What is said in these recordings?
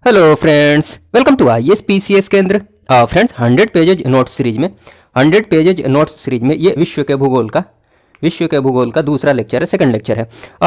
Hello friends, welcome to IAS PCS केंद्र। Friends, 100 pages notes series में ये विश्व के भूगोल का दूसरा लेक्चर है, सेकंड लेक्चर है।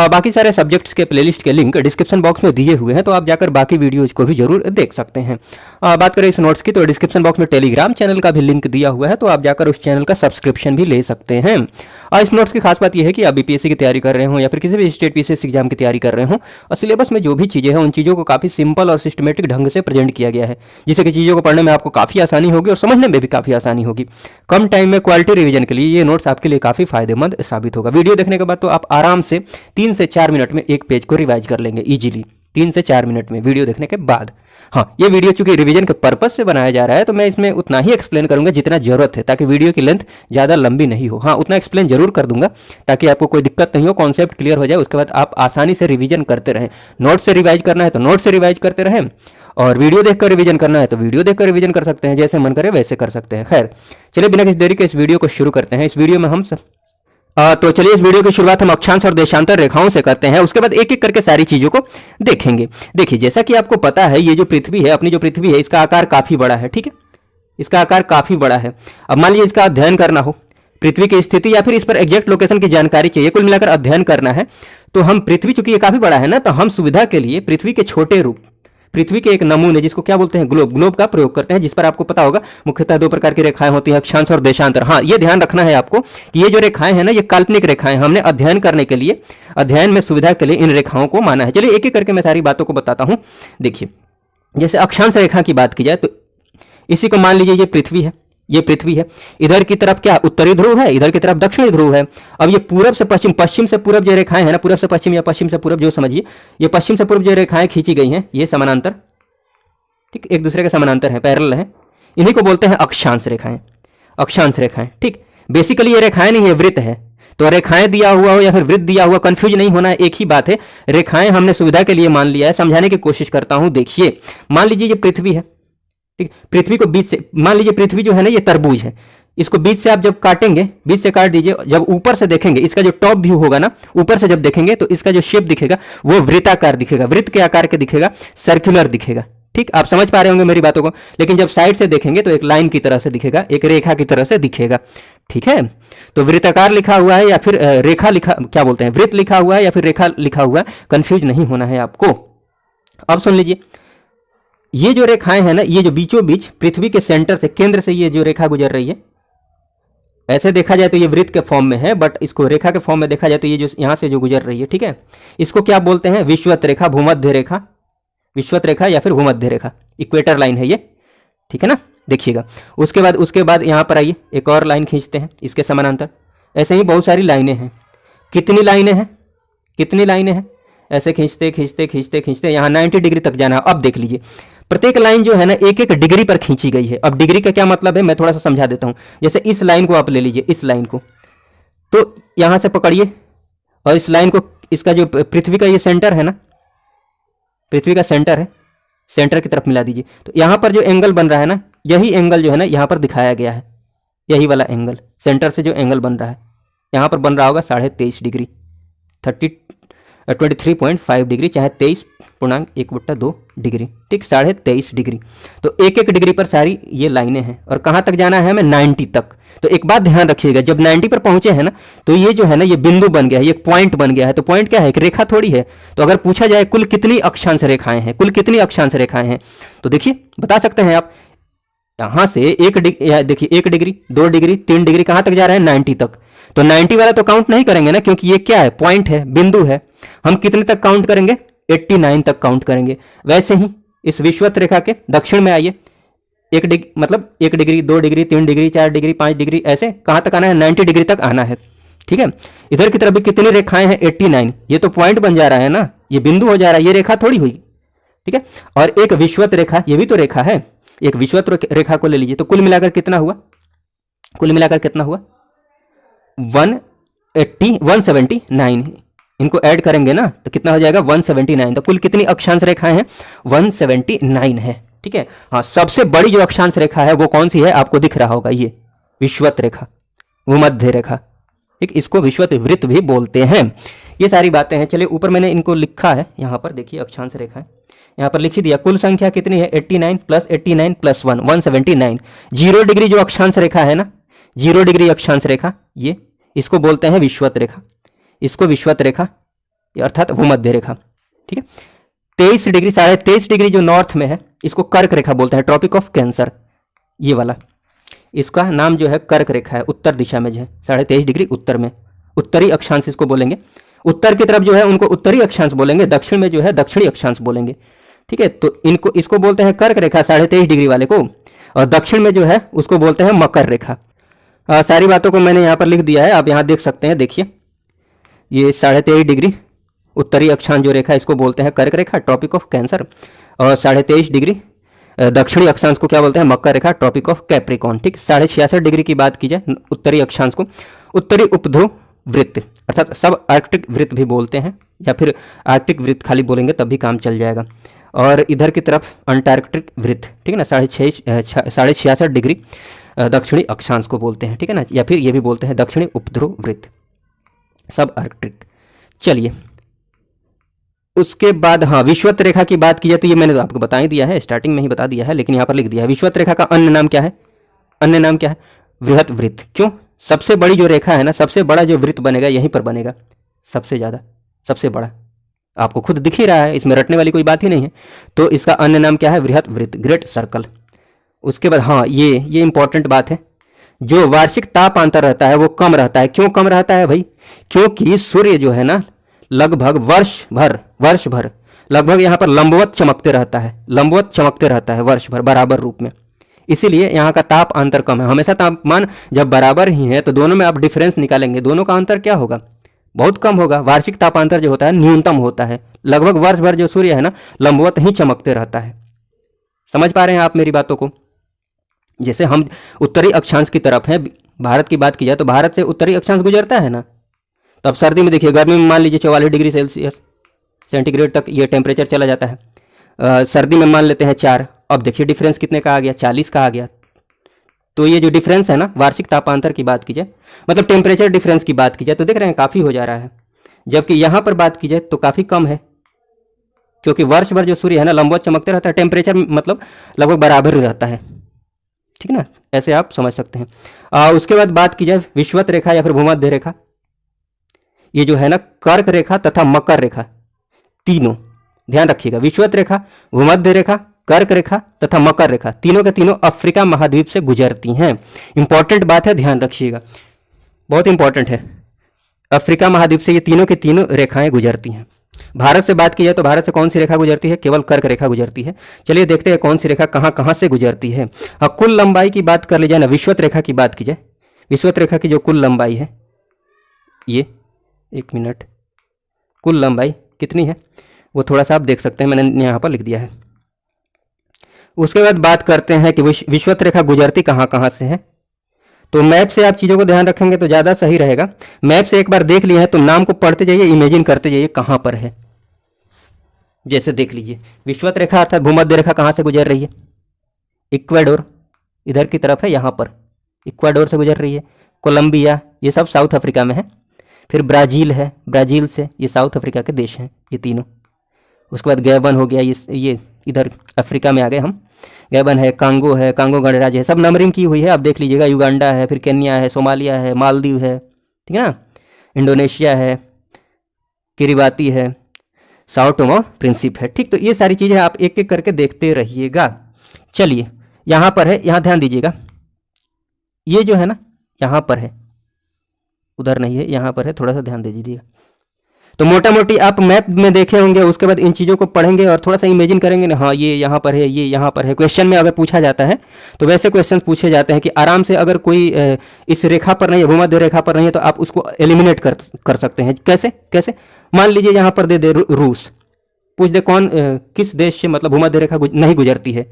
बाकी सारे सब्जेक्ट्स के प्लेलिस्ट के लिंक डिस्क्रिप्शन बॉक्स में दिए हुए हैं, तो आप जाकर बाकी वीडियोज को भी जरूर देख सकते हैं। बात करें इस नोट्स की, तो डिस्क्रिप्शन बॉक्स में टेलीग्राम चैनल का भी लिंक दिया हुआ है, तो आप जाकर उस चैनल का सब्सक्रिप्शन भी ले सकते हैं। इस नोट्स की खास बात यह है कि आप बीपीएससी की तैयारी कर रहे हो या फिर किसी भी स्टेट पीसीएस एग्जाम की तैयारी कर रहे हो, और सिलेबस में जो भी चीज़ें हैं उन चीज़ों को काफ़ी सिंपल और सिस्टमेटिक ढंग से प्रेजेंट किया गया है, जिससे कि चीज़ों को पढ़ने में आपको काफ़ी आसानी होगी और समझने में भी काफ़ी आसानी होगी। कम टाइम में क्वालिटी रिवीजन के लिए ये नोट्स आपके लिए काफ़ी फायदेमंद साबित होगा। वीडियो देखने के बाद तो आप आराम से 3 से 4 मिनट में एक पेज को रिवाइज कर लेंगे इजीली, 3 से 4 मिनट में वीडियो देखने के बाद। हाँ, ये वीडियो चूंकि रिवीजन के पर्पस से बनाया जा रहा है, तो मैं इसमें उतना ही एक्सप्लेन करूंगा जितना जरूरत है, ताकि वीडियो की लेंथ ज़्यादा लंबी नहीं हो। हाँ, उतना एक्सप्लेन जरूर कर दूंगा ताकि आपको कोई दिक्कत नहीं हो, कॉन्सेप्ट क्लियर हो जाए, उसके बाद आप आसानी से रिवीजन करते रहें। नोट से रिवाइज करना है तो नोट से रिवाइज करते रहें, और वीडियो देखकर रिवीजन करना है तो वीडियो देखकर रिवीजन कर सकते हैं, जैसे मन करे वैसे कर सकते हैं। खैर, चलिए बिना किसी देरी के इस वीडियो को शुरू करते हैं। इस वीडियो में हम तो चलिए इस वीडियो की शुरुआत हम अक्षांश और देशांतर रेखाओं से करते हैं, उसके बाद एक एक करके सारी चीजों को देखेंगे। देखिए, जैसा कि आपको पता है, ये जो पृथ्वी है, अपनी जो पृथ्वी है, इसका आकार काफी बड़ा है। ठीक है, इसका आकार काफी बड़ा है। अब मान लीजिए इसका अध्ययन करना हो, पृथ्वी की स्थिति या फिर इस पर एग्जैक्ट लोकेशन की जानकारी चाहिए, कुल मिलाकर अध्ययन करना है, तो हम पृथ्वी, चूंकि ये काफी बड़ा है ना, तो हम सुविधा के लिए पृथ्वी के छोटे रूप, पृथ्वी के एक नमूने, जिसको क्या बोलते हैं, ग्लोब का प्रयोग करते हैं, जिस पर आपको पता होगा मुख्यतः 2 प्रकार की रेखाएं होती हैं, अक्षांश और देशांतर। हाँ, ये ध्यान रखना है आपको कि ये जो रेखाएं हैं ना, ये काल्पनिक रेखाएं, हमने अध्ययन करने के लिए, अध्ययन में सुविधा के लिए इन रेखाओं को माना है। चलिए एक एक करके मैं सारी बातों को बताता हूं। देखिए, जैसे अक्षांश रेखा की बात की जाए तो इसी को मान लीजिए ये पृथ्वी है, इधर की तरफ क्या उत्तरी ध्रुव है, इधर की तरफ दक्षिणी ध्रुव है। अब ये पूरब से पश्चिम, पश्चिम से पूरब जो रेखाएं हैं ना, पूरब से पश्चिम या पश्चिम से पूरब, जो समझिए, ये पश्चिम से पूरब जो रेखाएं खींची गई हैं, ये समानांतर, ठीक, एक दूसरे के समानांतर हैं, पैरेलल हैं, इन्हीं को बोलते हैं अक्षांश रेखाएं। ठीक, बेसिकली ये रेखाएं नहीं है, वृत्त है। तो रेखाएं दिया हुआ हो या फिर वृत्त दिया हुआ, कंफ्यूज नहीं होना है, एक ही बात है। रेखाएं हमने सुविधा के लिए मान लिया है, समझाने की कोशिश करता हूं। देखिए, मान लीजिए ये पृथ्वी है, ठीक, पृथ्वी को बीच से, मान लीजिए पृथ्वी जो है ना, ये तरबूज है, इसको बीच से आप जब काटेंगे, बीच से काट दीजिए, जब ऊपर से देखेंगे, इसका जो टॉप व्यू होगा ना, ऊपर से जब देखेंगे तो इसका जो शेप दिखेगा वो वृत्ताकार दिखेगा, वृत्त के आकार के दिखेगा, सर्कुलर दिखेगा। ठीक, आप समझ पा रहे होंगे मेरी बातों को। लेकिन जब साइड से देखेंगे तो एक लाइन की तरह से दिखेगा, एक रेखा की तरह से दिखेगा। ठीक है, तो वृत्ताकार लिखा हुआ है या फिर रेखा लिखा, क्या बोलते हैं, वृत्त लिखा हुआ है या फिर रेखा लिखा हुआ है, कंफ्यूज नहीं होना है आपको। अब सुन लीजिए, ये जो रेखाएं हैं ना, ये जो बीचों बीच पृथ्वी के सेंटर से, केंद्र से ये जो रेखा गुजर रही है, ऐसे देखा जाए तो ये वृत्त के फॉर्म में है, बट इसको रेखा के फॉर्म में देखा जाए तो ये जो यहां से जो गुजर रही है, ठीक है, इसको क्या बोलते हैं, विषुवत रेखा, भूमध्य रेखा, विषुवत रेखा या फिर भूमध्य रेखा, इक्वेटर लाइन है ये। ठीक है ना, देखिएगा। उसके बाद यहां पर आइए, एक और लाइन खींचते हैं इसके समानांतर। ऐसे ही बहुत सारी लाइनें हैं। कितनी लाइनें हैं, ऐसे खींचते यहां 90 डिग्री तक जाना है। अब देख लीजिए, प्रत्येक लाइन जो है ना, एक एक डिग्री पर खींची गई है। अब डिग्री का क्या मतलब है, मैं थोड़ा सा समझा देता हूं। जैसे इस लाइन को आप ले लीजिए, इस लाइन को तो यहां से पकड़िए, और इस लाइन को, इसका जो पृथ्वी का ये सेंटर है ना, पृथ्वी का सेंटर है, सेंटर की तरफ मिला दीजिए। तो यहां पर जो एंगल बन रहा है ना, यही एंगल जो है ना यहां पर दिखाया गया है, यही वाला एंगल, सेंटर से जो एंगल बन रहा है, यहां पर बन रहा होगा 23.5 डिग्री, 23.5 डिग्री, चाहे 23.1/2 डिग्री। ठीक, 23.5 डिग्री। तो एक एक डिग्री पर सारी ये लाइनें हैं, और कहां तक जाना है हमें, 90 तक। तो एक बात ध्यान रखिएगा, जब 90 पर पहुंचे हैं ना, तो ये जो है ना, ये बिंदु बन गया है, ये पॉइंट बन गया है। तो पॉइंट क्या है, एक रेखा थोड़ी है। तो अगर पूछा जाए कुल कितनी अक्षांश रेखाएं हैं, तो देखिए बता सकते हैं आप, यहां से देखिए 1 डिग्री, 2 डिग्री, 3 डिग्री, कहां तक जा रहे हैं, 90 तक। तो 90 वाला तो काउंट नहीं करेंगे ना, क्योंकि ये क्या है, पॉइंट है, बिंदु है। हम कितने तक काउंट करेंगे, 89 तक काउंट करेंगे। वैसे ही इस विषुवत रेखा के दक्षिण में आइए, 1 degree, 2 degree, 3 degree, 4 degree, 5 degree, ऐसे कहां तक आना है, 90 डिग्री तक आना है। ठीक है, इधर की तरफ भी कितनी रेखाएं हैं, 89। ये तो पॉइंट बन जा रहा है ना, ये बिंदु हो जा रहा है, ये रेखा थोड़ी हुई। ठीक है, और एक विषुवत रेखा, ये भी तो रेखा है, एक विषुवत रेखा को ले लीजिए। तो कुल मिलाकर कितना हुआ, 179। इनको ऐड करेंगे ना तो कितना हो जाएगा, 179। तो कुल कितनी अक्षांश रेखाएं हैं, 179 है। ठीक है, हाँ, सबसे बड़ी जो अक्षांश रेखा है वो कौन सी है, आपको दिख रहा होगा, ये विषुवत रेखा, भूमध्य रेखा। ठीक, इसको विषुवत वृत्त भी बोलते हैं। ये सारी बातें हैं। चलिए, ऊपर मैंने इनको लिखा है, यहां पर देखिए अक्षांश रेखाएं, यहाँ पर लिख ही दिया। कुल संख्या कितनी है 89 प्लस 89 प्लस 1 179। 0 डिग्री जो अक्षांश रेखा है ना, 0 डिग्री अक्षांश रेखा, ये इसको बोलते हैं विषुवत रेखा, इसको विषुवत रेखा अर्थात भूमध्य रेखा। ठीक है। 23 डिग्री 23.5 डिग्री जो नॉर्थ में है इसको कर्क रेखा बोलते हैं, ट्रॉपिक ऑफ कैंसर, ये वाला इसका नाम जो है कर्क रेखा है, उत्तर दिशा में जो है 23.5 डिग्री उत्तर में, उत्तरी अक्षांश इसको बोलेंगे। उत्तर की तरफ जो है उनको उत्तरी अक्षांश बोलेंगे, दक्षिण में जो है दक्षिणी अक्षांश बोलेंगे। ठीक है। तो इसको बोलते हैं कर्क रेखा 23.5 डिग्री वाले को, और दक्षिण में जो है उसको बोलते हैं मकर रेखा। सारी बातों को मैंने यहाँ पर लिख दिया है, आप यहाँ देख सकते हैं। देखिए ये 23.5 डिग्री उत्तरी अक्षांश जो रेखा इसको बोलते हैं कर्क रेखा, ट्रॉपिक ऑफ कैंसर, और 23.5 डिग्री दक्षिणी अक्षांश को क्या बोलते हैं, मकर रेखा, ट्रॉपिक ऑफ कैप्रिकॉन। ठीक। 66.5 डिग्री की बात की जाए उत्तरी अक्षांश को उत्तरी उपध्रुव वृत्त अर्थात सब आर्कटिक वृत्त भी बोलते हैं, या फिर आर्कटिक वृत्त खाली बोलेंगे तब भी काम चल जाएगा। और इधर की तरफ अंटार्कटिक वृत्त, ठीक है ना, 66.5 डिग्री दक्षिणी अक्षांश को बोलते हैं। ठीक है ना, या फिर ये भी बोलते हैं दक्षिणी उपध्रुव वृत्त, सब आर्कटिक। चलिए उसके बाद हाँ विषुवत रेखा की बात की जाए तो ये मैंने तो आपको बता ही दिया है, स्टार्टिंग में ही बता दिया है, लेकिन यहाँ पर लिख दिया है विषुवत रेखा का अन्य नाम क्या है, अन्य नाम क्या है, वृहत वृत्त। क्यों? सबसे बड़ी जो रेखा है ना, सबसे बड़ा जो वृत्त बनेगा यहीं पर बनेगा, सबसे ज़्यादा, सबसे बड़ा, आपको खुद दिख ही रहा है, इसमें रटने वाली कोई बात ही नहीं है। तो इसका अन्य नाम क्या है, वृहत वृत्त, ग्रेट सर्कल। उसके बाद हाँ ये इंपॉर्टेंट बात है, जो वार्षिक तापांतर रहता है वो कम रहता है। क्यों कम रहता है भाई? क्योंकि सूर्य जो है ना लगभग वर्ष भर लगभग यहाँ पर लंबवत चमकते रहता है, लंबवत चमकते रहता है वर्ष भर बराबर रूप में, इसीलिए यहाँ का ताप अंतर कम है। हमेशा तापमान जब बराबर ही है तो दोनों में आप डिफरेंस निकालेंगे, दोनों का अंतर क्या होगा, बहुत कम होगा। वार्षिक तापांतर जो होता है न्यूनतम होता है, लगभग वर्ष भर जो सूर्य है ना लंबवत ही चमकते रहता है। समझ पा रहे हैं आप मेरी बातों को? जैसे हम उत्तरी अक्षांश की तरफ हैं, भारत की बात की जाए तो भारत से उत्तरी अक्षांश गुजरता है ना, तो अब सर्दी में देखिए, गर्मी में मान लीजिए 44 डिग्री सेंटीग्रेड तक ये टेम्परेचर चला जाता है, सर्दी में मान लेते हैं 4। अब देखिए डिफरेंस कितने का आ गया, 40 का आ गया। तो ये जो डिफरेंस है ना वार्षिक तापांतर की बात की जाए, मतलब टेम्परेचर डिफरेंस की बात की जाए तो देख रहे हैं काफ़ी हो जा रहा है, जबकि यहाँ पर बात की जाए तो काफ़ी कम है, क्योंकि वर्ष भर जो सूर्य है ना लंबवत चमकते रहता है, टेम्परेचर मतलब लगभग बराबर रहता है। ठीक है ना, ऐसे आप समझ सकते हैं। उसके बाद बात की जाए विषुवत रेखा या फिर भूमध्य रेखा, ये जो है ना कर्क रेखा तथा मकर रेखा, तीनों ध्यान रखिएगा, विषुवत रेखा, भूमध्य रेखा, कर्क रेखा तथा मकर रेखा, तीनों के तीनों अफ्रीका महाद्वीप से गुजरती हैं। इंपॉर्टेंट बात है, ध्यान रखिएगा, बहुत इंपॉर्टेंट है। अफ्रीका महाद्वीप से ये तीनों के तीनों रेखाएं गुजरती हैं। भारत से बात की जाए तो भारत से कौन सी रेखा गुजरती है, केवल कर्क रेखा गुजरती है। चलिए देखते हैं कौन सी रेखा कहाँ कहाँ से गुजरती है। कुल लंबाई की बात कर ली जाए ना, विषुवत रेखा की बात की जाए, विषुवत रेखा की जो कुल लंबाई है, ये 1 मिनट, कुल लंबाई कितनी है वो थोड़ा सा आप देख सकते हैं, मैंने यहाँ पर लिख दिया है। उसके बाद बात करते हैं कि विषुवत रेखा गुजरती कहाँ कहाँ से है। तो मैप से आप चीज़ों को ध्यान रखेंगे तो ज़्यादा सही रहेगा। मैप से एक बार देख लिया है तो नाम को पढ़ते जाइए, इमेजिन करते जाइए कहाँ पर है। जैसे देख लीजिए विषुवत रेखा अर्थात भूमध्य रेखा कहाँ से गुजर रही है, इक्वाडोर इधर की तरफ है, यहाँ पर इक्वाडोर से गुजर रही है। कोलंबिया ये सब साउथ अफ्रीका में है। फिर ब्राज़ील है, ब्राज़ील से, ये साउथ अफ्रीका के देश हैं ये तीनों। उसके बाद गैबन हो गया, ये इधर अफ्रीका में आ गए हम। गैबन है, कांगो है, कांगो गणराज्य है, सब नंबरिंग की हुई है, आप देख लीजिएगा। युगांडा है, फिर केन्या है, सोमालिया है, मालदीव है, ठीक है ना, इंडोनेशिया है, किरिबाती है, साओ टोमो प्रिंसिप है। ठीक, तो ये सारी चीज़ें आप एक एक करके देखते रहिएगा। चलिए यहाँ पर है, यहाँ ध्यान दीजिएगा, ये जो है ना यहाँ पर है, उधर नहीं है, यहाँ पर है, थोड़ा सा ध्यान दे दीजिएगा। तो मोटा मोटी आप मैप में देखे होंगे, उसके बाद इन चीज़ों को पढ़ेंगे और थोड़ा सा इमेजिन करेंगे ना, हाँ ये यहाँ पर है, ये यहाँ पर है। क्वेश्चन में अगर पूछा जाता है तो वैसे क्वेश्चन पूछे जाते हैं कि आराम से अगर कोई इस रेखा पर नहीं है, भूमध्य रेखा पर नहीं है, तो आप उसको एलिमिनेट कर सकते हैं। कैसे कैसे? मान लीजिए यहाँ पर दे दे रूस, पूछ दे कौन किस देश से मतलब भूमध्य रेखा नहीं गुजरती है,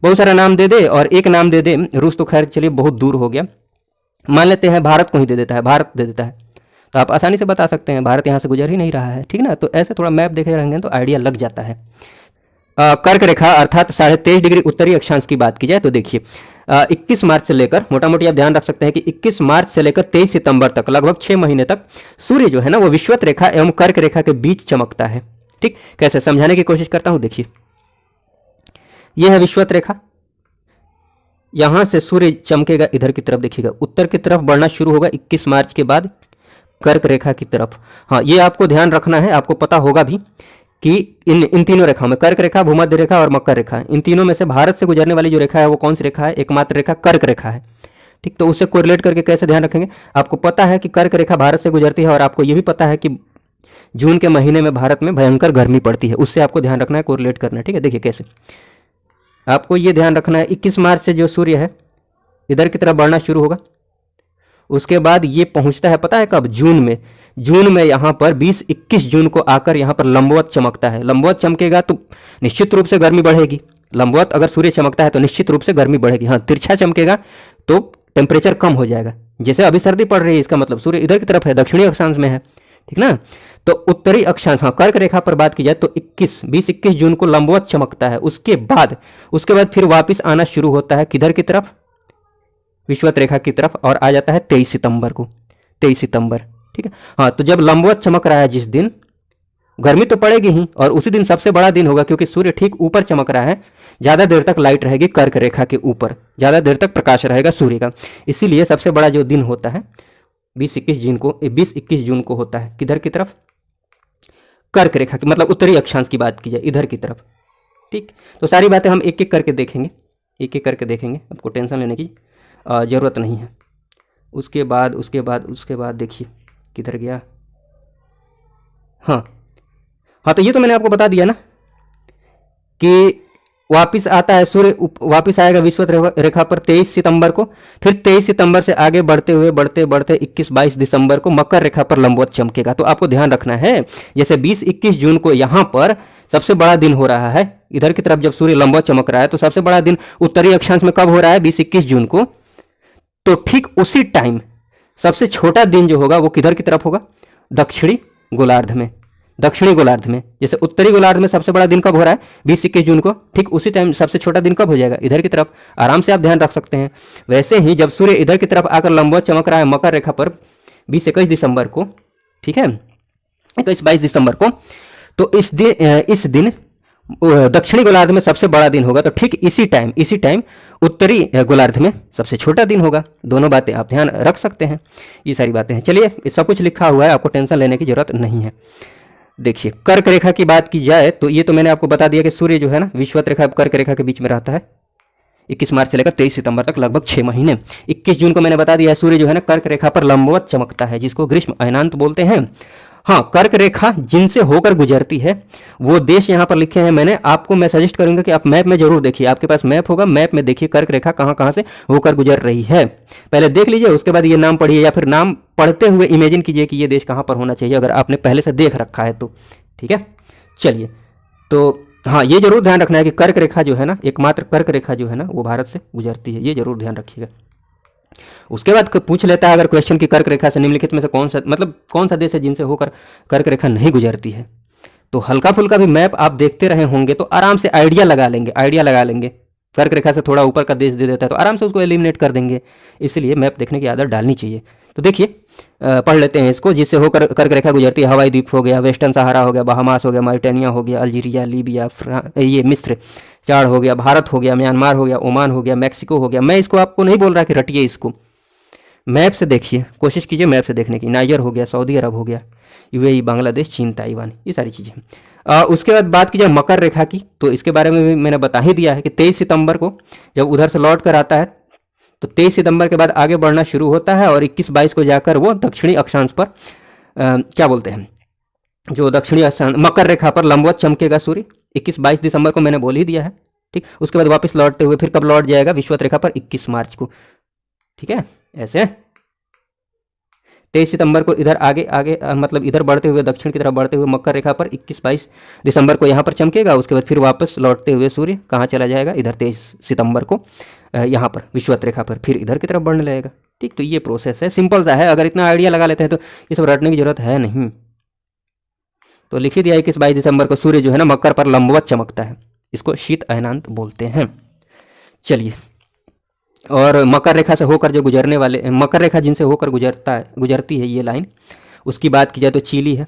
बहुत सारा नाम दे दे और एक नाम दे दे रूस, तो खैर चलिए बहुत दूर हो गया, मान लेते हैं भारत को ही दे देता है, भारत दे देता है, तो आप आसानी से बता सकते हैं भारत यहाँ से गुजर ही नहीं रहा है। ठीक ना, तो ऐसे थोड़ा मैप देखे रहेंगे तो आइडिया लग जाता है। कर्क रेखा अर्थात 23.5 डिग्री उत्तरी अक्षांश की बात की जाए तो देखिए 21 मार्च से लेकर, मोटा मोटी आप ध्यान रख सकते हैं कि 21 मार्च से लेकर 23 सितंबर तक लगभग 6 महीने तक सूर्य जो है ना वो विषुवत रेखा एवं कर्क रेखा के बीच चमकता है। ठीक, कैसे समझाने की कोशिश करता हूँ, देखिए ये है विषुवत रेखा। यहां से सूर्य चमकेगा इधर की तरफ, देखिएगा उत्तर की तरफ बढ़ना शुरू होगा 21 मार्च के बाद कर्क रेखा की तरफ। हाँ, ये आपको ध्यान रखना है, आपको पता होगा भी कि इन तीनों रेखाओं में, कर्क रेखा, भूमध्य रेखा और मकर रेखा, इन तीनों में से भारत से गुजरने वाली जो रेखा है वो कौन सी रेखा है? एकमात्र रेखा कर्क रेखा है। ठीक, तो उससे कोरिलेट करके कैसे ध्यान रखेंगे? आपको पता है कि कर्क रेखा भारत से गुजरती है और आपको ये भी पता है कि जून के महीने में भारत में भयंकर गर्मी पड़ती है, उससे आपको ध्यान रखना है, कोरिलेट करना है। ठीक है, देखिए कैसे आपको ये ध्यान रखना है, 21 मार्च से जो सूर्य है इधर की तरफ बढ़ना शुरू होगा, उसके बाद ये पहुंचता है पता है कब? जून में। जून में यहाँ पर 20-21 जून को आकर यहाँ पर लंबवत चमकता है। लंबवत चमकेगा तो निश्चित रूप से गर्मी बढ़ेगी। लंबवत अगर सूर्य चमकता है तो निश्चित रूप से गर्मी बढ़ेगी। हाँ, तिरछा चमकेगा तो टेम्परेचर कम हो जाएगा। जैसे अभी सर्दी पड़ रही है, इसका मतलब सूर्य इधर की तरफ है, दक्षिणी अक्षांश में है, ठीक ना। तो उत्तरी अक्षांश, हाँ, कर्क रेखा पर बात की जाए तो 20-21 जून को लंबवत चमकता है। उसके बाद फिर वापस आना शुरू होता है किधर की तरफ? विषुवत रेखा की तरफ, और आ जाता है 23 सितंबर को। 23 सितंबर, ठीक है। हाँ, तो जब लंबवत चमक रहा है जिस दिन, गर्मी तो पड़ेगी ही, और उसी दिन सबसे बड़ा दिन होगा क्योंकि सूर्य ठीक ऊपर चमक रहा है, ज्यादा देर तक लाइट रहेगी कर्क रेखा के ऊपर, ज्यादा देर तक प्रकाश रहेगा सूर्य का। इसीलिए सबसे बड़ा जो दिन होता है 20-21 जून को होता है किधर की तरफ? कर्क रेखा की, मतलब उत्तरी अक्षांश की बात की जाए, इधर की तरफ। ठीक, तो सारी बातें हम एक एक करके देखेंगे, एक एक करके देखेंगे, आपको टेंशन लेने की ज़रूरत नहीं है। उसके बाद देखिए किधर गया। हाँ, तो ये तो मैंने आपको बता दिया ना कि वापिस आता है सूर्य, वापिस आएगा विषुवत रेखा पर 23 सितंबर को। फिर 23 सितंबर से आगे बढ़ते 21-22 दिसंबर को मकर रेखा पर लंबवत चमकेगा। तो आपको ध्यान रखना है, जैसे 20-21 जून को यहाँ पर सबसे बड़ा दिन हो रहा है, इधर की तरफ जब सूर्य लंबवत चमक रहा है, तो सबसे बड़ा दिन उत्तरी अक्षांश में कब हो रहा है? 20-21 जून को। तो ठीक उसी टाइम सबसे छोटा दिन जो होगा वो किधर की तरफ होगा? दक्षिणी गोलार्ध में। दक्षिणी गोलार्ध में, जैसे उत्तरी गोलार्ध में सबसे बड़ा दिन कब हो रहा है? 20-21 जून को। ठीक उसी टाइम सबसे छोटा दिन कब हो जाएगा? इधर की तरफ। आराम से आप ध्यान रख सकते हैं। वैसे ही जब सूर्य इधर की तरफ आकर लंबवत चमक रहा है मकर रेखा पर 20-21 दिसंबर को, ठीक है, 21-22 दिसंबर को, तो इस दिन दक्षिणी गोलार्ध में सबसे बड़ा दिन होगा। तो ठीक इसी टाइम उत्तरी गोलार्ध में सबसे छोटा दिन होगा। दोनों बातें आप ध्यान रख सकते हैं। ये सारी बातें हैं। चलिए, सब कुछ लिखा हुआ है, आपको टेंशन लेने की जरूरत नहीं है। देखिए, कर्क रेखा की बात की जाए तो ये तो मैंने आपको बता दिया कि सूर्य जो है ना विषुवत रेखा कर्क रेखा के बीच में रहता है 21 मार्च से लेकर 23 सितंबर तक, लगभग 6 महीने। 21 जून को मैंने बता दिया सूर्य जो है ना कर्क रेखा पर लंबवत चमकता है, जिसको ग्रीष्म अयनांत बोलते हैं। हाँ, कर्क रेखा जिनसे होकर गुजरती है वो देश यहाँ पर लिखे हैं मैंने। आपको मैं सजेस्ट करूंगा कि आप मैप में जरूर देखिए, आपके पास मैप होगा, मैप में देखिए कर्क रेखा कहाँ कहाँ से होकर गुजर रही है। पहले देख लीजिए, उसके बाद ये नाम पढ़िए, या फिर नाम पढ़ते हुए इमेजिन कीजिए कि ये देश कहाँ पर होना चाहिए, अगर आपने पहले से देख रखा है तो। ठीक है, चलिए, तो हाँ, ये जरूर ध्यान रखना है कि कर्क रेखा जो है ना, एकमात्र कर्क रेखा जो है ना वो भारत से गुजरती है, ये जरूर ध्यान रखिएगा। उसके बाद पूछ लेता है अगर क्वेश्चन की कर्क रेखा से निम्नलिखित में से कौन सा देश है जिनसे होकर कर्क रेखा नहीं गुजरती है, तो हल्का फुल्का भी मैप आप देखते रहे होंगे तो आराम से आइडिया लगा लेंगे। कर्क रेखा से थोड़ा ऊपर का देश दे देता है तो आराम से उसको एलिमिनेट कर देंगे। इसलिए मैप देखने की आदत डालनी चाहिए। तो देखिए, पढ़ लेते हैं इसको। जिससे होकर कर्क रेखा गुजरती है, हवाई द्वीप हो गया, वेस्टर्न सहारा हो गया, बहामास हो गया, मॉरिटानिया हो गया, अल्जीरिया, लीबिया, ये मिस्र, चाड हो गया, भारत हो गया, म्यांमार हो गया, ओमान हो गया, मैक्सिको हो गया। मैं इसको आपको नहीं बोल रहा कि रटिए इसको, मैप से देखिए, कोशिश कीजिए मैप से देखने की। नाइजर हो गया, सऊदी अरब हो गया, यूएई, बांग्लादेश, चीन, ताइवान, ये सारी चीज़ें। उसके बाद बात की जाए मकर रेखा की, तो इसके बारे में भी मैंने बता ही दिया है कि 23 सितंबर को जब उधर से लौट कर आता है तो 23 सितंबर के बाद आगे बढ़ना शुरू होता है और 21-22 को जाकर वो दक्षिणी अक्षांश पर क्या बोलते हैं, जो दक्षिणी अक्षांश मकर रेखा पर लंबवत चमकेगा सूर्य। 21-22 दिसंबर को मैंने बोल ही दिया है। ठीक, उसके बाद वापस लौटते हुए फिर कब लौट जाएगा? विषुवत रेखा पर 21 मार्च को। ठीक है, ऐसे 23 सितंबर को इधर आगे मतलब इधर बढ़ते हुए, दक्षिण की तरफ बढ़ते हुए मकर रेखा पर 21-22 दिसंबर को यहाँ पर चमकेगा। उसके बाद फिर वापस लौटते हुए सूर्य कहाँ चला जाएगा? इधर 23 सितंबर को यहाँ पर विषुवत रेखा पर फिर इधर की तरफ बढ़ने लगेगा। ठीक, तो ये प्रोसेस है, सिंपल सा है। अगर इतना आइडिया लगा लेते हैं तो ये सब रटने की जरूरत है नहीं। तो लिख ही दिया 21-22 दिसंबर को सूर्य जो है ना मकर पर लंबवत चमकता है, इसको शीत अयनांत बोलते हैं। चलिए, और मकर रेखा से होकर जो गुजरने वाले, मकर रेखा जिनसे होकर गुजरती है ये लाइन, उसकी बात की जाए तो चिली है,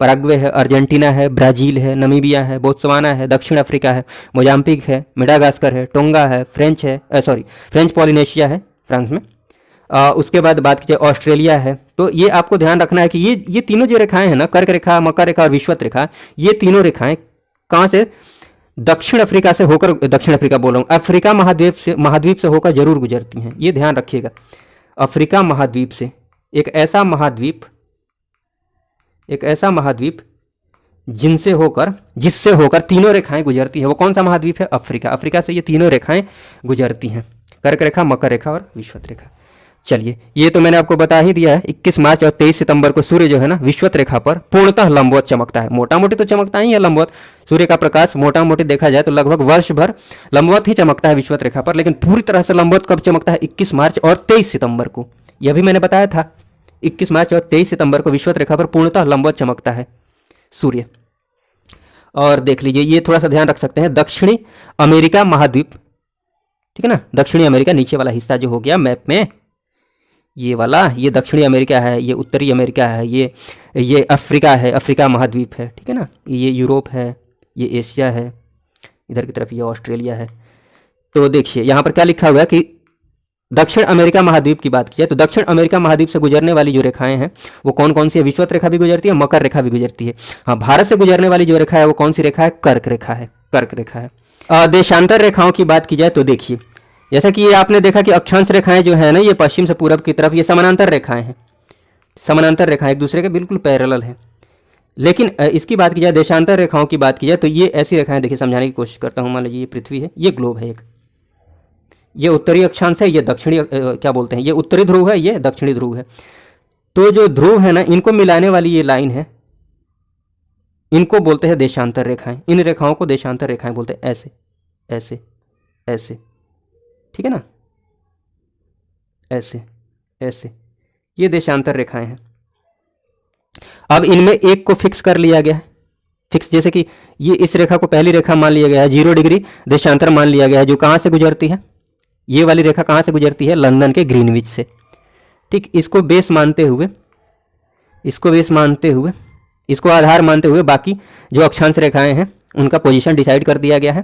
पैराग्वे है, अर्जेंटीना है, ब्राज़ील है, नमीबिया है, बोत्सवाना है, दक्षिण अफ्रीका है, मोजाम्बिक है, मेडागास्कर है, टोंगा है, फ्रेंच पॉलिनेशिया है फ्रांस में। उसके बाद बात कीजिए ऑस्ट्रेलिया है। तो ये आपको ध्यान रखना है कि ये तीनों जो रेखाएं हैं ना, कर्क रेखा, मकर रेखा और विषुवत रेखा, ये तीनों रेखाएं कहाँ से, दक्षिण अफ्रीका से होकर, दक्षिण अफ्रीका बोल रहा हूँ, अफ्रीका महाद्वीप से होकर जरूर गुजरती हैं। ये ध्यान रखिएगा, अफ्रीका महाद्वीप से, एक ऐसा महाद्वीप जिससे होकर तीनों रेखाएं गुजरती है। वो कौन सा महाद्वीप है? अफ्रीका से ये तीनों रेखाएं गुजरती हैं, कर्क रेखा, मकर रेखा और विषुवत रेखा। चलिए, ये तो मैंने आपको बता ही दिया है। 21 मार्च और 23 सितंबर को सूर्य जो है ना विषुवत रेखा पर पूर्णतः लंबवत चमकता है। मोटा मोटी तो चमकता ही है लंबवत, सूर्य का प्रकाश मोटा मोटी देखा जाए तो लगभग वर्ष भर लंबवत ही चमकता है विषुवत रेखा पर, लेकिन पूरी तरह से लंबवत कब चमकता है? 21 मार्च और 23 सितंबर को। यह भी मैंने बताया था, 21 मार्च और 23 सितंबर को विषुवत रेखा पर पूर्णतः लंबवत चमकता है सूर्य। और देख लीजिए, ये थोड़ा सा ध्यान रख सकते हैं, दक्षिणी अमेरिका महाद्वीप, ठीक है ना, दक्षिणी अमेरिका नीचे वाला हिस्सा जो हो गया मैप में, ये वाला, ये दक्षिणी अमेरिका है, ये उत्तरी अमेरिका है, ये अफ्रीका है, अफ्रीका महाद्वीप है, ठीक है ना, ये यूरोप है, ये एशिया है, इधर की तरफ ये ऑस्ट्रेलिया है। तो देखिए यहाँ पर क्या लिखा हुआ है कि दक्षिण अमेरिका महाद्वीप की बात की जाए तो दक्षिण अमेरिका महाद्वीप से गुजरने वाली जो रेखाएं हैं वो कौन कौन सी है? विषुवत रेखा भी गुजरती है, मकर रेखा भी गुजरती है। हाँ, भारत से गुजरने वाली जो रेखा है वो कौन सी रेखा है? कर्क रेखा है। देशांतर रेखाओं की बात की जाए तो देखिए, जैसा कि ये आपने देखा कि अक्षांश रेखाएं जो है ना, ये पश्चिम से पूरब की तरफ, ये समानांतर रेखाएं हैं, समानांतर रेखाएं एक दूसरे के बिल्कुल पैरेलल हैं। लेकिन इसकी बात की जाए, देशांतर रेखाओं की बात की जाए तो ये ऐसी रेखाएं, देखिए समझाने की कोशिश करता हूँ। मान लीजिए ये पृथ्वी है, ये ग्लोब है, एक ये उत्तरी अक्षांश है, ये दक्षिणी क्या बोलते हैं, ये उत्तरी ध्रुव है, ये दक्षिणी ध्रुव है। तो जो ध्रुव है ना, इनको मिलाने वाली ये लाइन है, इनको बोलते हैं देशांतर रेखाएं। इन रेखाओं को देशांतर रेखाएं बोलते हैं, ऐसे ऐसे ऐसे, ठीक है ना, ऐसे ऐसे, ये देशांतर रेखाएं हैं। अब इनमें एक को फिक्स कर लिया गया है, फिक्स, जैसे कि ये इस रेखा को पहली रेखा मान लिया गया है, 0 डिग्री देशांतर मान लिया गया है, जो कहाँ से गुजरती है, ये वाली रेखा कहाँ से गुजरती है? लंदन के ग्रीनविच से। ठीक, इसको बेस मानते हुए, इसको आधार मानते हुए बाकी जो अक्षांश रेखाएं हैं उनका पोजीशन डिसाइड कर दिया गया है।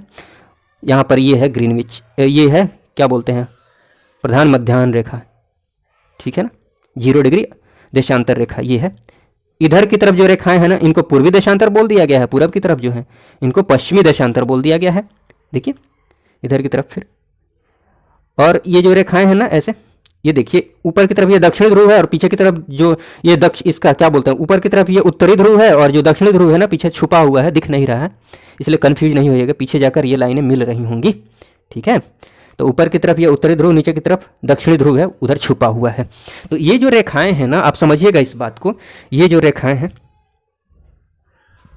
यहाँ पर ये है ग्रीनविच, ये है क्या बोलते हैं, प्रधान मध्याह्न रेखा, ठीक है ना, 0 डिग्री देशांतर रेखा ये है। इधर की तरफ जो रेखाएं हैं ना, इनको पूर्वी देशांतर बोल दिया गया है, पूरब की तरफ जो है इनको पश्चिमी देशांतर बोल दिया गया है। देखिए इधर की तरफ फिर, और ये जो रेखाएं हैं ना ऐसे, ये देखिए ऊपर की तरफ ये दक्षिणी ध्रुव है और पीछे की तरफ जो ये इसका क्या बोलते हैं, ऊपर की तरफ ये उत्तरी ध्रुव है और जो दक्षिणी ध्रुव है ना पीछे छुपा हुआ है, दिख नहीं रहा है, इसलिए कंफ्यूज नहीं होइएगा, पीछे जाकर ये लाइनें मिल रही होंगी, ठीक है। तो ऊपर की तरफ ये उत्तरी ध्रुव, नीचे की तरफ दक्षिणी ध्रुव है, उधर छुपा हुआ है। तो ये जो रेखाएं हैं ना, आप समझिएगा इस बात को, ये जो रेखाएं हैं,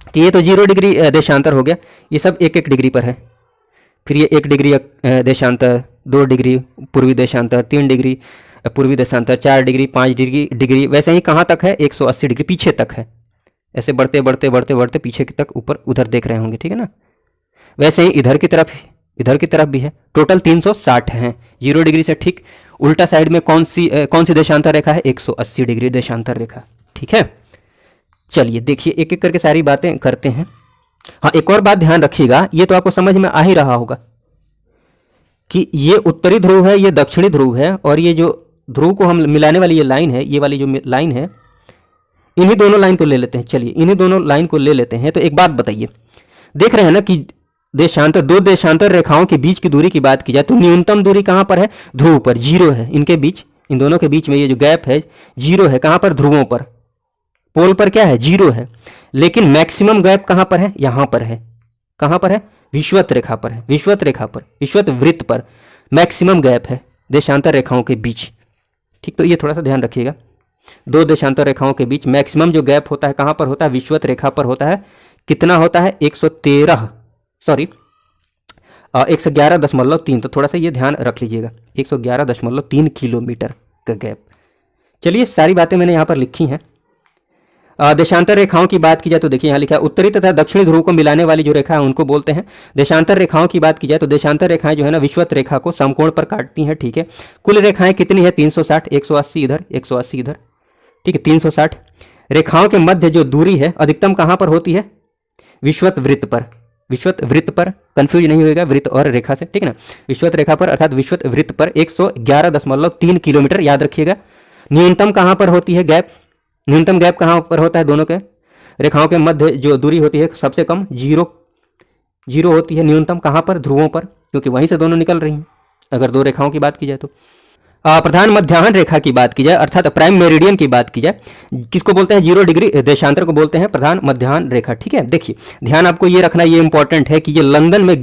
तो ये तो 0 डिग्री देशांतर हो गया, ये सब 1-1 डिग्री पर है। फिर ये 1 डिग्री देशांतर, 2 डिग्री पूर्वी देशांतर, 3 डिग्री पूर्वी देशांतर, 4 डिग्री, 5 डिग्री, वैसे ही कहाँ तक है, 180 डिग्री पीछे तक है। ऐसे बढ़ते बढ़ते बढ़ते बढ़ते पीछे की तक ऊपर उधर देख रहे होंगे, ठीक है ना। वैसे ही इधर की तरफ भी है, टोटल 360 हैं। 0 डिग्री से ठीक उल्टा साइड में कौन सी देशांतर रेखा है, 180 डिग्री देशांतर रेखा, ठीक है। चलिए देखिए एक एक करके सारी बातें करते हैं। हाँ, एक और बात ध्यान रखिएगा, ये तो आपको समझ में आ ही रहा होगा कि ये उत्तरी ध्रुव है, ये दक्षिणी ध्रुव है, और ये जो ध्रुव को हम मिलाने वाली ये लाइन है, ये वाली जो लाइन है, इन्हीं दोनों लाइन को ले लेते हैं। चलिए इन्हीं दोनों लाइन को ले लेते हैं। तो एक बात बताइए, देख रहे हैं ना कि दो देशांतर रेखाओं के बीच की दूरी की बात की जाए तो न्यूनतम दूरी कहाँ पर है, ध्रुव पर, 0 है। इनके बीच, इन दोनों के बीच में ये जो गैप है 0 है। कहाँ पर, ध्रुवों पर, पोल पर क्या है, 0 है। लेकिन मैक्सिमम गैप कहाँ पर है, यहाँ पर है। कहाँ पर है, विषुवत रेखा पर है, विषुवत वृत्त पर मैक्सिमम गैप है देशांतर रेखाओं के बीच, ठीक। तो ये थोड़ा सा ध्यान रखिएगा, 2 देशांतर रेखाओं के बीच मैक्सिमम जो गैप होता है कहाँ पर होता है, विषुवत रेखा पर होता है। कितना होता है, 111.3। तो थोड़ा सा ये ध्यान रख लीजिएगा, 111.3 किलोमीटर का गैप। चलिए सारी बातें मैंने यहाँ पर लिखी हैं। देशांतर रेखाओं की बात की जाए तो देखिए यहाँ लिखा है, उत्तरी तथा दक्षिणी ध्रुव को मिलाने वाली जो रेखा है उनको बोलते हैं देशांतर रेखाओं की बात की जाए तो देशांतर रेखाएं जो है ना विषुवत रेखा को समकोण पर काटती हैं, ठीक है। कुल रेखाएं कितनी है, 360, 180 इधर, 180 इधर, ठीक है, 360। रेखाओं के मध्य जो दूरी है अधिकतम कहां पर होती है? विषुवत वृत्त पर। विषुवत वृत्त पर, कंफ्यूज नहीं होगा वृत्त और रेखा से, ठीक है ना। विषुवत रेखा पर अर्थात विषुवत वृत्त पर 111.3 किलोमीटर, याद रखिएगा। न्यूनतम कहां पर होती है गैप? न्यूनतम गैप कहां पर होता है? दोनों के रेखाओं के मध्य जो दूरी होती है सबसे कम जीरो होती है। न्यूनतम कहां पर? ध्रुवों पर, क्योंकि वहीं से दोनों निकल रही हैं अगर दो रेखाओं की बात की जाए तो। प्रधान मध्याह्न रेखा की बात की जाए अर्थात प्राइम मेरिडियन की बात की जाए, किसको बोलते हैं? 0 डिग्री देशांतर को बोलते हैं प्रधान मध्याह्न रेखा, ठीक है। देखिए ध्यान आपको ये रखना, ये इंपॉर्टेंट है कि ये लंदन में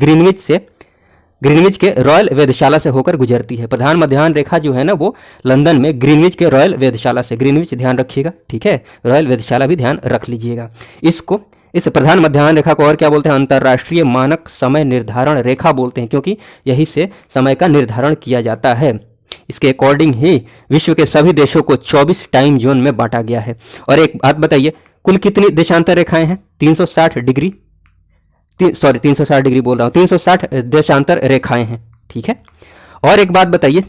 ग्रीनविच के रॉयल वेधशाला से होकर गुजरती है। प्रधान मध्याह्न रेखा जो है ना वो लंदन में ग्रीनविच के रॉयल वेधशाला से, ग्रीनविच ध्यान रखिएगा, ठीक है, रॉयल वेधशाला भी ध्यान रख लीजिएगा। इस प्रधान मध्याह्न रेखा को और क्या बोलते हैं? अंतरराष्ट्रीय मानक समय निर्धारण रेखा बोलते हैं, क्योंकि यही से समय का निर्धारण किया जाता है। इसके अकॉर्डिंग ही विश्व के सभी देशों को 24 टाइम जोन में बांटा गया है। और एक बात बताइए, कुल कितनी देशांतर रेखाएं हैं? 360 डिग्री 360 डिग्री बोल रहा हूं, 360 देशांतर रेखाएं हैं, ठीक है। और एक बात बताइए,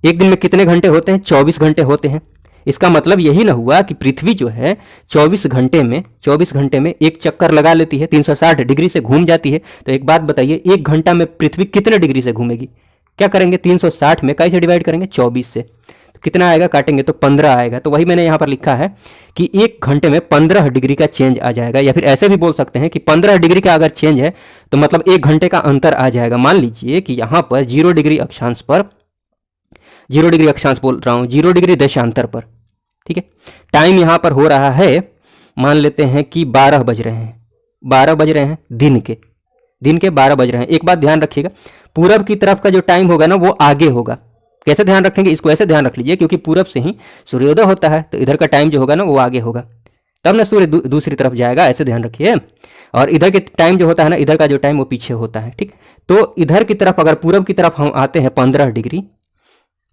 एक दिन में कितने घंटे होते हैं? 24 घंटे होते हैं। इसका मतलब यही ना हुआ कि पृथ्वी जो है 24 घंटे में एक चक्कर लगा लेती है, 360 डिग्री से घूम जाती है। तो एक बात बताइए, एक घंटा में पृथ्वी कितने डिग्री से घूमेगी? क्या करेंगे? 360 में कैसे डिवाइड करेंगे? 24 से। तो कितना आएगा? काटेंगे तो 15 आएगा। तो वही मैंने यहां पर लिखा है कि एक घंटे में 15 डिग्री का चेंज आ जाएगा, या फिर ऐसे भी बोल सकते हैं कि 15 डिग्री का अगर चेंज है तो मतलब एक घंटे का अंतर आ जाएगा। मान लीजिए कि यहां पर 0 डिग्री अक्षांश पर, 0 डिग्री अक्षांश बोल रहा हूं, 0 डिग्री देशांतर पर, ठीक है, टाइम यहां पर हो रहा है, मान लेते हैं कि 12 बज रहे हैं, 12 बज रहे हैं दिन के 12 बज रहे हैं। एक बात ध्यान रखिएगा, पूरब की तरफ का जो टाइम होगा ना वो आगे होगा। कैसे ध्यान रखेंगे? इसको ऐसे ध्यान रख लीजिए, क्योंकि पूरब से ही सूर्योदय होता है, तो इधर का टाइम जो होगा ना वो आगे होगा, तब ना सूर्य दूसरी तरफ जाएगा, ऐसे ध्यान रखिए। और इधर के टाइम जो होता है ना, इधर का जो टाइम वो पीछे होता है, ठीक। तो इधर की तरफ अगर पूरब की तरफ हम आते हैं 15 डिग्री,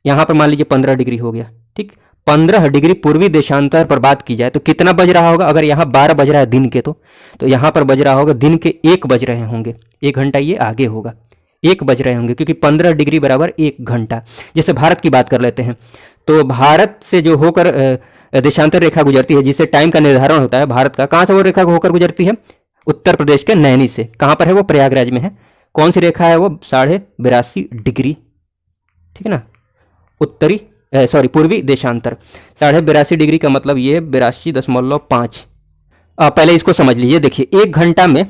यहां पर मान लीजिए 15 डिग्री हो गया, ठीक। 15 डिग्री पूर्वी देशांतर पर बात की जाए तो कितना बज रहा होगा? अगर यहाँ 12 बज रहा है दिन के, तो यहाँ पर बज रहा होगा दिन के 1 बज रहे होंगे, 1 घंटा ये आगे होगा, 1 बज रहे होंगे, क्योंकि 15 डिग्री बराबर 1 घंटा। जैसे भारत की बात कर लेते हैं, तो भारत से जो होकर देशांतर रेखा गुजरती है, जिससे टाइम का निर्धारण होता है भारत का, कहाँ से वो रेखा होकर गुजरती है? उत्तर प्रदेश के नैनी से। कहाँ पर है वो? प्रयागराज में है। कौन सी रेखा है वो? 82.5 डिग्री, ठीक है ना, पूर्वी देशांतर। 82.5 डिग्री का मतलब ये 82.5। पहले इसको समझ लीजिए। देखिए 1 घंटा में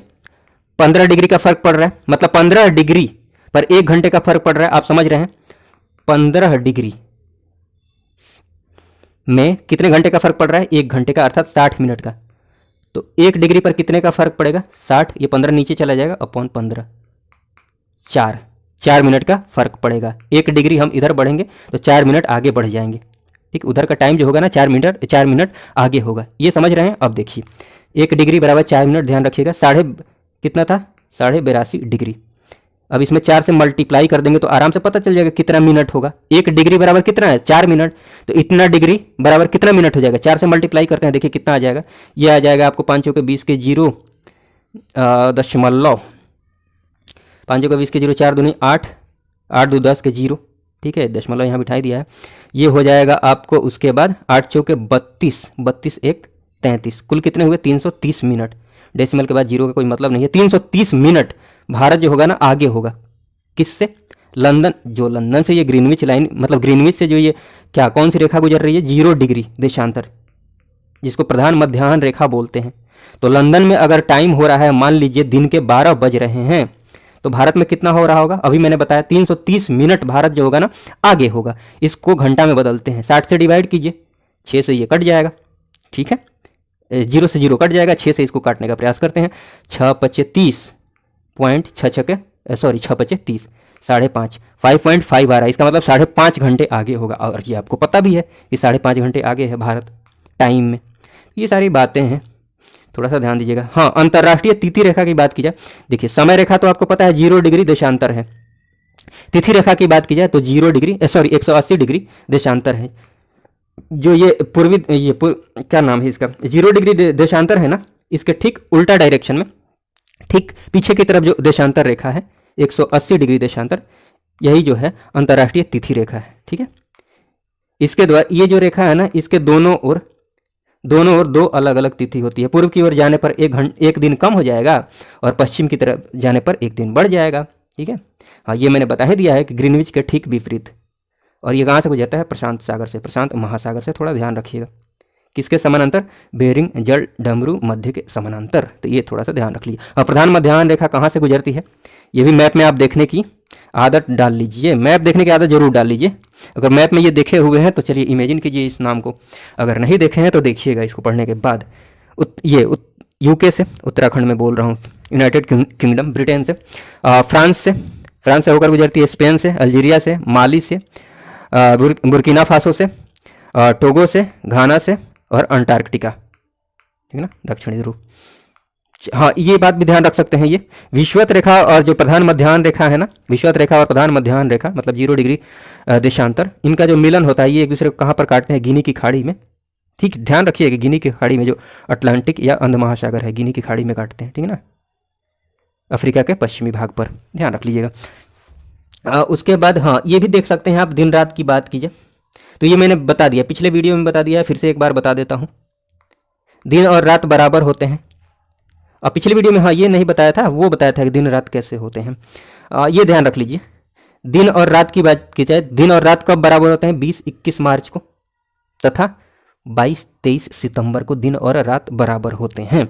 15 डिग्री का फर्क पड़ रहा है, मतलब 15 डिग्री पर 1 घंटे का फर्क पड़ रहा है, आप समझ रहे हैं। 15 डिग्री में कितने घंटे का फर्क पड़ रहा है? 1 घंटे का, अर्थात 60 मिनट का। तो 1 डिग्री पर कितने का फर्क पड़ेगा? 60, ये 15 नीचे चला जाएगा, अपॉन 15, 4 मिनट का फर्क पड़ेगा। 1 डिग्री हम इधर बढ़ेंगे तो 4 मिनट आगे बढ़ जाएंगे, ठीक। उधर का टाइम जो होगा ना 4 मिनट आगे होगा, ये समझ रहे हैं। अब देखिए 1 डिग्री बराबर 4 मिनट, ध्यान रखिएगा। कितना था? 82.5 डिग्री। अब इसमें 4 से मल्टीप्लाई कर देंगे तो आराम से पता चल जाएगा कितना मिनट होगा। 1 डिग्री बराबर कितना है? 4 मिनट। तो इतना डिग्री बराबर कितना मिनट हो जाएगा? 4 से मल्टीप्लाई करते हैं, देखिए कितना आ जाएगा। ये आ जाएगा आपको 5 के 20 के 0 दशमलव, 5 के 20 के 0, 4 दूनी 8, 8 दो 10 के 0, ठीक है, दशमलव यहाँ बिठाई दिया है। ये हो जाएगा आपको, उसके बाद 8 चौके 32, 32 एक 33, कुल कितने हुए? 330 मिनट। डेसिमल के बाद 0 का कोई मतलब नहीं है। 330 मिनट भारत जो होगा ना आगे होगा, किससे? लंदन से ये ग्रीनविच लाइन, मतलब ग्रीनविच से जो ये क्या, कौन सी रेखा गुजर रही है? 0 डिग्री देशांतर, जिसको प्रधान मध्याह्न रेखा बोलते हैं। तो लंदन में अगर टाइम हो रहा है, मान लीजिए दिन के 12 बज रहे हैं, तो भारत में कितना हो रहा होगा? अभी मैंने बताया 330 मिनट भारत जो होगा ना आगे होगा। इसको घंटा में बदलते हैं, 60 से डिवाइड कीजिए, 6 से ये कट जाएगा, ठीक है, 0 से 0 कट जाएगा, 6 से इसको काटने का प्रयास करते हैं। 6 पचे 30, पॉइंट 6 पचे 30, 5.5, 5.5 आ रहा है। इसका मतलब 5.5 घंटे आगे होगा। और ये आपको पता भी है कि 5.5 घंटे आगे है भारत टाइम में। ये सारी बातें हैं, थोड़ा सा ध्यान दीजिएगा। हाँ, अंतरराष्ट्रीय तिथि रेखा की बात की जाए, देखिए समय रेखा तो आपको पता है 0 डिग्री देशांतर है। तिथि रेखा की बात की जाए तो 180 डिग्री देशांतर है। जो ये क्या नाम है इसका, 0 डिग्री देशांतर है ना, इसके ठीक उल्टा डायरेक्शन में, ठीक पीछे की तरफ जो देशांतर रेखा है 180 डिग्री देशांतर, यही जो है अंतरराष्ट्रीय तिथि रेखा है, ठीक है। इसके द्वारा ये जो रेखा है ना, इसके दोनों ओर दोनों ओर दो अलग अलग तिथि होती है। पूर्व की ओर जाने पर एक दिन कम हो जाएगा और पश्चिम की तरफ जाने पर एक दिन बढ़ जाएगा। ठीक है, हाँ ये मैंने बता ही दिया है कि ग्रीनविच के ठीक विपरीत। और ये कहाँ से गुजरता है? प्रशांत सागर से, प्रशांत महासागर से, थोड़ा ध्यान रखिएगा। किसके समानांतर? बेरिंग जल डमरू मध्य के समानांतर, तो ये थोड़ा सा ध्यान रख लीजिए। और प्रधान मध्याह्न रेखा कहाँ से गुजरती है? ये भी मैप में आप देखने की आदत डाल लीजिए, मैप देखने की आदत जरूर डाल लीजिए। अगर मैप में ये देखे हुए हैं तो चलिए इमेजिन कीजिए इस नाम को, अगर नहीं देखे हैं तो देखिएगा इसको पढ़ने के बाद। यूके से, उत्तराखंड में बोल रहा हूँ, यूनाइटेड किंगडम, ब्रिटेन से, फ्रांस से होकर गुजरती है, स्पेन से, अल्जीरिया से, माली से, बुर्किना फासो से, टोगो से, घाना से और अंटार्कटिका, ठीक है ना, दक्षिणी ध्रुव। हाँ ये बात भी ध्यान रख सकते हैं, ये विषुवत रेखा और जो प्रधान मध्याह्न रेखा है ना, विषुवत रेखा और प्रधान मध्याह्न रेखा मतलब 0 डिग्री देशांतर, इनका जो मिलन होता है ये एक दूसरे को कहाँ पर काटते हैं? गिनी की खाड़ी में। ठीक, ध्यान रखिए कि गिनी की खाड़ी में, जो अटलांटिक या अंध महासागर है, गिनी की खाड़ी में काटते हैं, ठीक है ना, अफ्रीका के पश्चिमी भाग पर, ध्यान रख लीजिएगा। उसके बाद हाँ ये भी देख सकते हैं आप, दिन रात की बात कीजिए तो ये मैंने बता दिया, पिछले वीडियो में बता दिया है, फिर से एक बार बता देता हूँ। दिन और रात बराबर होते हैं। और पिछले वीडियो में हाँ ये नहीं बताया था, वो बताया था कि दिन रात कैसे होते हैं। ये ध्यान रख लीजिए, दिन और रात की बात की जाए, दिन और रात कब बराबर होते हैं? 20-21 मार्च को तथा 22-23 सितंबर को दिन और रात बराबर होते हैं।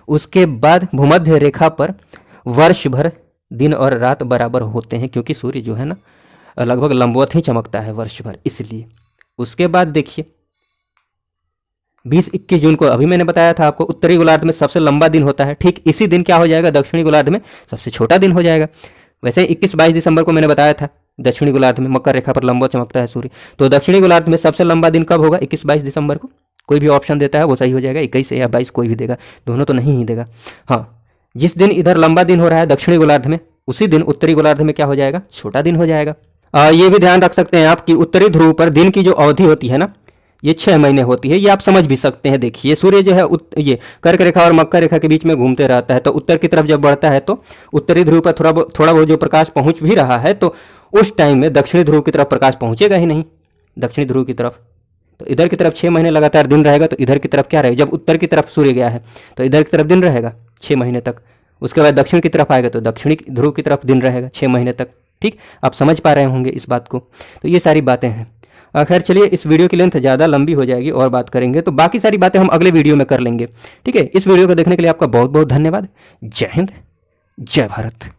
उसके बाद भूमध्य रेखा पर वर्ष भर दिन और रात बराबर होते हैं, क्योंकि सूर्य जो है ना लगभग लंबवत ही चमकता है वर्ष भर, इसलिए। उसके बाद देखिए 20-21 जून को, अभी मैंने बताया था आपको, उत्तरी गोलार्ध में सबसे लंबा दिन होता है, ठीक इसी दिन क्या हो जाएगा? दक्षिणी गोलार्ध में सबसे छोटा दिन हो जाएगा। वैसे 21-22 दिसंबर को मैंने बताया था दक्षिणी गोलार्ध में मकर रेखा पर लंबवत चमकता है सूर्य, तो दक्षिणी गोलार्ध में सबसे लंबा दिन कब होगा? 21-22 दिसंबर को। कोई भी ऑप्शन देता है वो सही हो जाएगा, 21 या 22 कोई भी देगा, दोनों तो नहीं ही देगा। हाँ, जिस दिन इधर लंबा दिन हो रहा है दक्षिणी गोलार्ध में, उसी दिन उत्तरी गोलार्ध में क्या हो जाएगा? छोटा दिन हो जाएगा। ये भी ध्यान रख सकते हैं आप कि उत्तरी ध्रुव पर दिन की जो अवधि होती है ना, ये 6 महीने होती है। ये आप समझ भी सकते हैं। देखिए सूर्य जो है ये कर्क रेखा और मकर रेखा के बीच में घूमते रहता है, तो उत्तर की तरफ जब बढ़ता है तो उत्तरी ध्रुव पर थोड़ा बहुत जो प्रकाश पहुंच भी रहा है, तो उस टाइम में दक्षिणी ध्रुव की तरफ प्रकाश पहुंचेगा ही नहीं, दक्षिणी ध्रुव की तरफ। तो इधर की तरफ 6 महीने लगातार दिन रहेगा, तो इधर की तरफ क्या रहेगा? जब उत्तर की तरफ सूर्य गया है तो इधर की तरफ दिन रहेगा 6 महीने तक। उसके बाद दक्षिण की तरफ आएगा तो दक्षिणी ध्रुव की तरफ दिन रहेगा 6 महीने तक। ठीक, आप समझ पा रहे होंगे इस बात को। तो ये सारी बातें हैं। खैर चलिए, इस वीडियो की लेंथ ज़्यादा लंबी हो जाएगी और बात करेंगे, तो बाकी सारी बातें हम अगले वीडियो में कर लेंगे। ठीक है, इस वीडियो को देखने के लिए आपका बहुत बहुत धन्यवाद। जय हिंद, जय भारत।